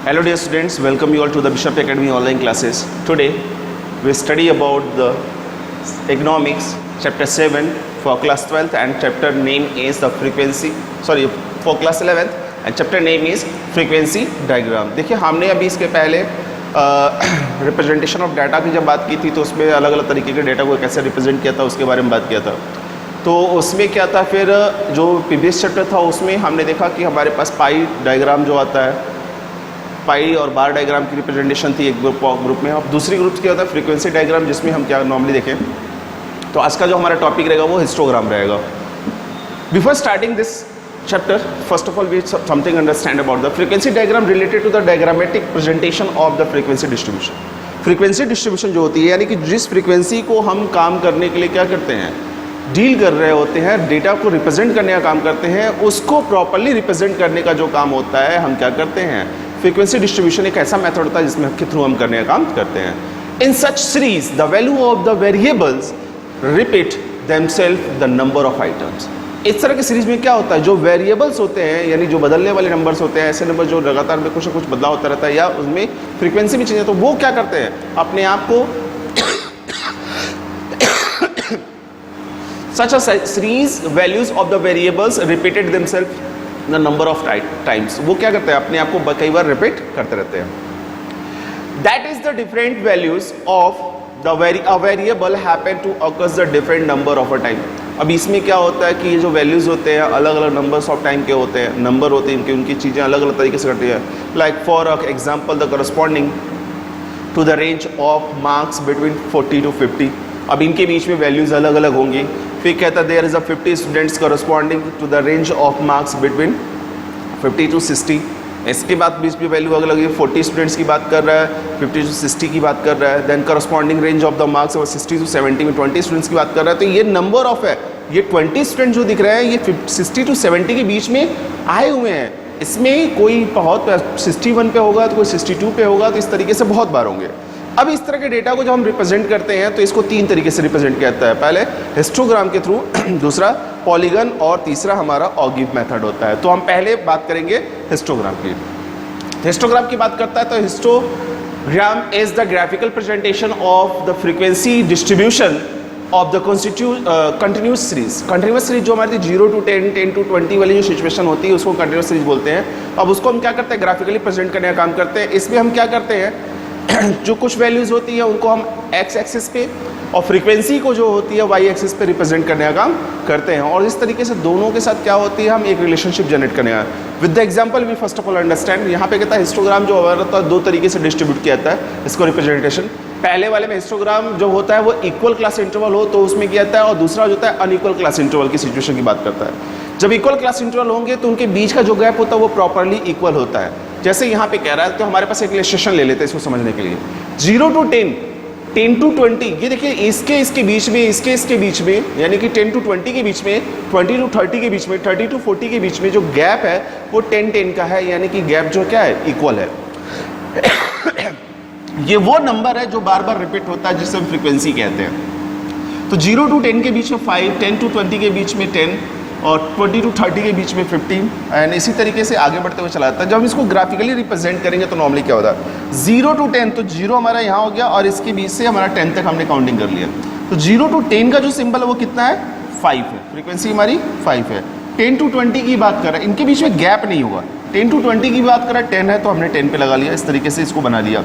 Hello dear students, welcome you all to the Bishop Academy online classes. Today we study about the economics chapter 7 for class 12th and chapter name is the frequency for class 11th and chapter name is frequency diagram. देखिए हमने अभी इसके पहले representation of data की जब बात की थी तो उसमें अलग अलग तरीके के डाटा को कैसे रिप्रेजेंट किया था उसके बारे में बात किया था. तो उसमें क्या था, फिर जो प्रीवियस चैप्टर था उसमें हमने देखा कि हमारे पास पाई डायग्राम जो आता है, पाई और बार डायग्राम की रिप्रेजेंटेशन थी एक ग्रुप में. अब दूसरी ग्रुप क्या होता है फ्रीक्वेंसी डायग्राम, जिसमें हम क्या नॉर्मली देखें. तो आज का जो हमारा टॉपिक रहेगा वो हिस्टोग्राम रहेगा. Before starting this chapter, first of all we something understand about the frequency diagram related to the diagrammatic presentation of the frequency distribution. frequency distribution जो होती है यानी कि जिस फ्रीक्वेंसी को हम काम करने के लिए क्या करते हैं, डील कर रहे होते हैं, डेटा को रिप्रेजेंट करने का काम करते हैं, उसको प्रॉपरली रिप्रेजेंट करने का जो काम होता है हम क्या करते हैं, फ्रीक्वेंसी डिस्ट्रीब्यूशन एक ऐसा मेथड होता है जिसमें के थ्रू हम करने का काम करते हैं. In such series the value of the variables repeat themselves the number of items. इस तरह की सीरीज में क्या होता है, जो वेरिएबल्स होते हैं यानी जो बदलने वाले नंबर्स होते हैं, ऐसे नंबर जो लगातार में कुछ ना कुछ बदलाव होता रहता है या उसमें फ्रीक्वेंसी भी चेंज है, तो वो क्या करते हैं अपने आप को such a series values of the variables repeated themselves the number of times. वो क्या करते हैं अपने आप को कई बार रिपीट करते रहते हैं. That is the different values of the variable happen to occurs the different number of a time. अब इसमें क्या होता है कि ये जो वैल्यूज़ होते हैं अलग अलग नंबर्स ऑफ टाइम के होते हैं, नंबर होते हैं इनकी, उनकी चीज़ें अलग अलग तरीके से करती है. Like for example the corresponding to the range of marks between 40 to 50. अब इनके बीच में वैल्यूज़ अलग अलग होंगी. फिर कहता है there is a 50 students corresponding to the range of marks between 50 to 60. इसके बाद बीच में वैल्यू अलग अलग है. 40 स्टूडेंट्स की बात कर रहा है, 50 to 60 की बात कर रहा है. Then corresponding range of the marks और 60 to 70 में 20 स्टूडेंट्स की बात कर रहा है. तो ये नंबर ऑफ है, ये 20 स्टूडेंट जो दिख रहे हैं ये 60 to 70 के बीच में आए हुए हैं. इसमें कोई बहुत 61 पे होगा तो कोई 62 पे होगा, तो इस तरीके से बहुत बार होंगे. अब इस तरह के डेटा को जब हम रिप्रेजेंट करते हैं तो इसको तीन तरीके से रिप्रेजेंट किया जाता है. पहले हिस्टोग्राम के थ्रू, दूसरा पॉलीगन और तीसरा हमारा ऑगिव मेथड होता है. तो हम पहले बात करेंगे हिस्टोग्राम की. हिस्टोग्राम की बात करता है तो histogram is the graphical presentation of the frequency distribution of the continuous series. Continuous series जो हमारी 0 to 10, 10 to 20 वाली जो सिचुएशन होती है उसको कंटिन्यूस सीरीज बोलते हैं. अब उसको हम क्या करते हैं, ग्राफिकली प्रेजेंट करने का काम करते हैं. इसमें हम क्या करते हैं, जो कुछ वैल्यूज़ होती है उनको हम एक्स एक्सिस पे और फ्रीक्वेंसी को जो होती है वाई एक्सिस पे रिप्रेजेंट करने का काम करते हैं. और इस तरीके से दोनों के साथ क्या होती है, हम एक रिलेशनशिप जनरेट करने का. With the example we first of all understand. यहाँ पे कहता है हिस्टोग्राम जो होता है दो तरीके से डिस्ट्रीब्यूट किया जाता है इसको रिप्रेजेंटेशन. पहले वाले में हिस्टोग्राम जो होता है वो इक्वल क्लास इंटरवल हो तो उसमें किया जाता है, और दूसरा जो होता है अनइक्वल क्लास इंटरवल की सिचुएशन की बात करता है. जब इक्वल क्लास इंटरवल होंगे तो उनके बीच का जो गैप होता है वो प्रॉपरली इक्वल होता है. जैसे यहाँ पे कह रहा है तो हमारे पास एक इलस्ट्रेशन ले लेते हैं इसको समझने के लिए. 0 to 10, 10 to 20, ये देखिए इसके बीच में, इसके बीच में यानी कि 10 to 20 के बीच में, 20 to 30 के बीच में, 30 to 40 के बीच में जो गैप है वो 10-10 का है, यानी कि गैप जो क्या है, इक्वल है. ये वो नंबर है जो बार बार रिपीट होता है जिसे हम फ्रीक्वेंसी कहते हैं. तो 0 to 10 के बीच में 5, 10 to 20 के बीच में 10 और 20 to 30 के बीच में 15 एंड इसी तरीके से आगे बढ़ते हुए चला जाता है. जब हम इसको ग्राफिकली रिप्रेजेंट करेंगे तो नॉर्मली क्या होता है, 0 to 10 तो 0 हमारा यहाँ हो गया और इसके बीच से हमारा 10 तक हमने काउंटिंग कर लिया. तो 0 to 10 का जो सिंबल है वो कितना है, 5 है. फ्रीक्वेंसी हमारी 5 है. 10 to 20 की बात कर रहे हैं, इनके बीच में गैप नहीं होगा. 10 to 20 की बात कर रहा है, 10 है तो हमने 10 पे लगा लिया, इस तरीके से इसको बना लिया.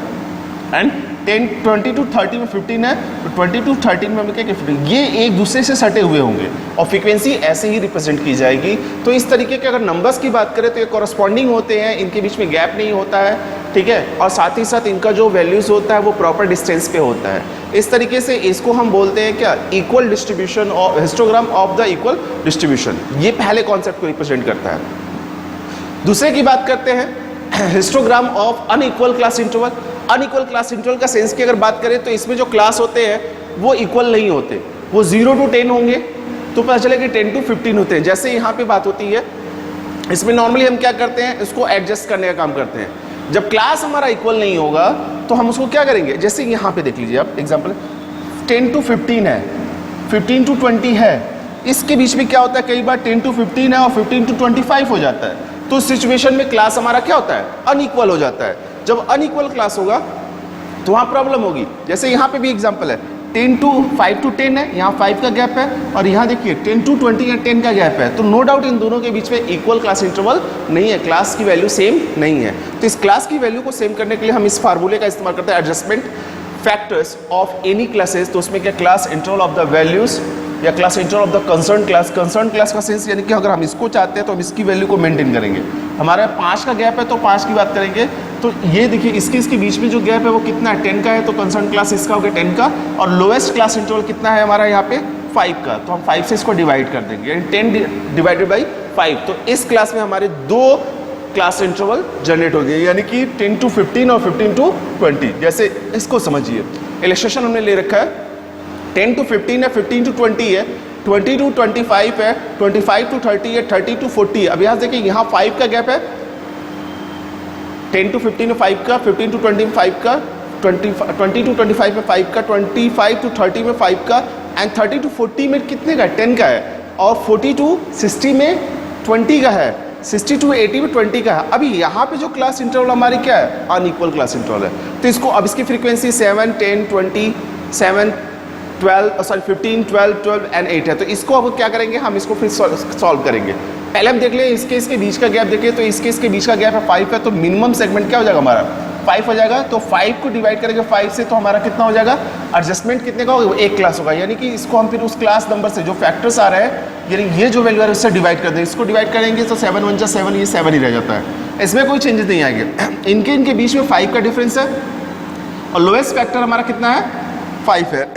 एंड 20 to 30 में 15 है तो 20 to 30 में हमने क्या किया, 15. ये एक दूसरे से सटे हुए होंगे और फ्रीक्वेंसी ऐसे ही रिप्रेजेंट की जाएगी. तो इस तरीके के अगर नंबर्स की बात करें तो ये कॉरस्पॉन्डिंग होते हैं, इनके बीच में गैप नहीं होता है, ठीक है. और साथ ही साथ इनका जो वैल्यूज़ होता है वो प्रॉपर डिस्टेंस पे होता है. इस तरीके से इसको हम बोलते हैं क्या, इक्वल डिस्ट्रीब्यूशन और histogram of the equal distribution. ये पहले कॉन्सेप्ट को रिप्रेजेंट करता है. दूसरे की बात करते हैं histogram of unequal class interval. Unequal class interval का सेंस की अगर बात करें तो इसमें जो क्लास होते हैं वो इक्वल नहीं होते, वो 0 to 10 होंगे तो पता चलेगा 10 to 15 होते हैं. जैसे यहाँ पे बात होती है, इसमें नॉर्मली हम क्या करते हैं, इसको एडजस्ट करने का काम करते हैं. जब क्लास हमारा इक्वल नहीं होगा तो हम उसको क्या करेंगे, जैसे यहाँ पे देख लीजिए आप एग्जाम्पल 10 to 15 है, 15 to 20 है, इसके बीच में क्या होता है, कई बार 10 to 15 है और 15 to 25 हो जाता है. तो सिचुएशन में क्लास हमारा क्या होता है, अनइक्वल हो जाता है. जब अनइक्वल क्लास होगा तो वहाँ प्रॉब्लम होगी। जैसे यहाँ पे भी एग्जाम्पल है 10 to 5 to 10 है, यहाँ 5 का गैप है, और यहाँ देखिए 10 to 20 या 10 का गैप है, तो नो डाउट इन दोनों के बीच में इक्वल क्लास इंटरवल नहीं है, क्लास की वैल्यू सेम नहीं है। तो इस क्लास की वैल्यू को सेम करने के लिए हम इस फार्मूले का इस्तेमाल करते हैं, adjustment factors of any classes. तो उसमें क्या class interval of the values या class interval of the concern class का सेंस यानी कि अगर हम इसको चाहते हैं तो हम इसकी वैल्यू को मेंटेन करेंगे। हमारा 5 का गैप है तो 5 की बात करेंगे, तो ये देखिए इसके बीच में जो गैप है वो कितना है, 10 का है, तो कंसर्न क्लास इसका हो गया 10 का, और लोएस्ट क्लास इंटरवल कितना है हमारा यहाँ पे 5 का, तो हम 5 से इसको डिवाइड कर देंगे, यानी 10 डिवाइडेड बाई 5। तो इस क्लास में हमारे 2 क्लास इंटरवल जनरेट हो गए, यानी कि 10 to 15 और 15 to 20। जैसे इसको समझिए, इलस्ट्रेशन हमने ले रखा है 10 to 15 है, 15 to 20 है, 20 to 25 है, 25 to 30 है, 30 to 40 है। अब यहाँ देखिए यहाँ 5 का गैप है, 10 to 15 में 5 का, 15 to 20 में 5 का, 20 to 25 में 5 का, 25 to 30 में 5 का, एंड 30 to 40 में कितने का है, 10 का है, और 40 to 60 में 20 का है, 60 to 80 में 20 का है। अभी यहाँ पे जो क्लास इंटरवल हमारी क्या है, अनइक्वल क्लास इंटरवल है। तो इसको अब इसकी फ्रीक्वेंसी 7, 10, 20, 7, 15, 12 एंड 8 है। तो इसको अब क्या करेंगे, हम इसको फिर सॉल्व करेंगे। पहले हम देख लें इसके बीच का गैप देखिए, तो इसके बीच का गैप है 5 है, तो मिनिमम सेगमेंट क्या हो जाएगा हमारा 5 हो जाएगा। तो 5 को डिवाइड करेंगे 5 से, तो हमारा कितना हो जाएगा, एडजस्टमेंट कितने का होगा, 1 क्लास होगा, यानी कि इसको हम फिर उस क्लास नंबर से जो फैक्टर्स आ रहे हैं, यानी ये जो वैल्यू है उससे डिवाइड कर देंगे। इसको डिवाइड करेंगे तो 7 1 7, ये 7 ही रह जाता है, इसमें कोई चेंजेस नहीं आएंगे। इनके बीच में 5 का डिफरेंस है, और लोएस्ट फैक्टर हमारा कितना है, 5 है।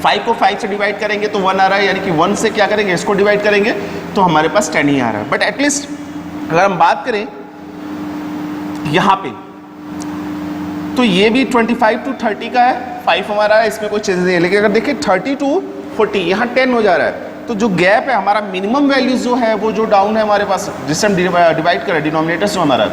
5 को 5 से डिवाइड करेंगे तो 1 आ रहा है, यानी कि 1 से क्या करेंगे, इसको डिवाइड करेंगे तो हमारे पास 10 ही आ रहा है। बट एटलीस्ट अगर हम बात करें यहाँ पे, तो ये भी 25 to 30 का है, 5 हमारा है, इसमें कोई चेंज नहीं है। लेकिन अगर देखिए 30 to 40 यहाँ 10 हो जा रहा है, तो जो गैप है हमारा मिनिमम वैल्यूज जो है वो जो डाउन है हमारे पास, जिससे हम डिवाइड करें डिनोमिनेटर्स जो हमारा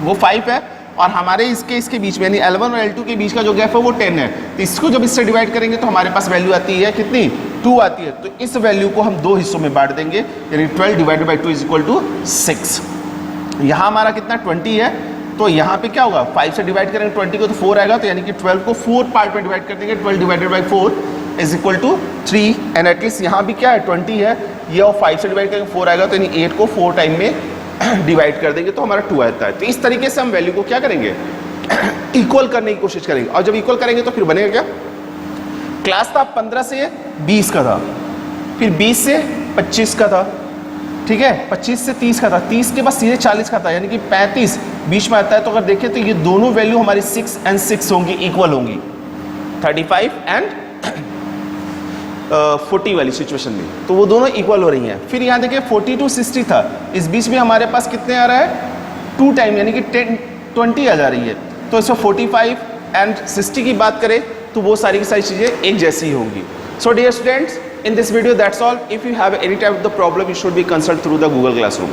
वो 5 है, और हमारे इसके बीच में यानी L1 और L2 के बीच का जो गैप है वो 10 है। तो इसको जब इससे डिवाइड करेंगे तो हमारे पास वैल्यू आती है कितनी, 2 आती है। तो इस वैल्यू को हम 2 हिस्सों में बांट देंगे, यानी 12 divided by 2 is equal to 6। यहाँ हमारा कितना 20 है, तो यहाँ पे क्या होगा, 5 से डिवाइड करेंगे 20 को तो 4 आएगा, तो यानी कि 12 को 4 पार्ट में डिवाइड कर देंगे, 12 divided by 4 is equal to 3। And at least यहाँ भी क्या है 20 है, ये और 5 से डिवाइड करेंगे 4 आएगा, तो यानी 8 को 4 टाइम में डिवाइड कर देंगे तो हमारा 2 आता है। तो इस तरीके से हम वैल्यू को क्या करेंगे, इक्वल करने की कोशिश करेंगे। और जब इक्वल करेंगे तो फिर बनेगा क्या, क्लास था 15 से 20 का था, फिर 20 से 25 का था, ठीक है, 25 से 30 का था, 30 के बाद सीधे 40 का था, यानी कि 35 बीच में आता है। तो अगर देखें तो ये दोनों वैल्यू हमारी 6 and 6 होंगी, इक्वल होंगी 35 and 40 वाली सिचुएशन में, तो वो दोनों इक्वल हो रही हैं। फिर यहाँ देखिए 40 to 60 था, इस बीच में हमारे पास कितने आ रहा है, 2 टाइम, यानी कि 20 आ जा रही है। तो इसमें 45 and 60 की बात करें तो वो सारी की सारी चीज़ें एक जैसी ही होंगी। So dear students, in this video that's all. If you have any type of the problem, you should be consulted through the Google Classroom.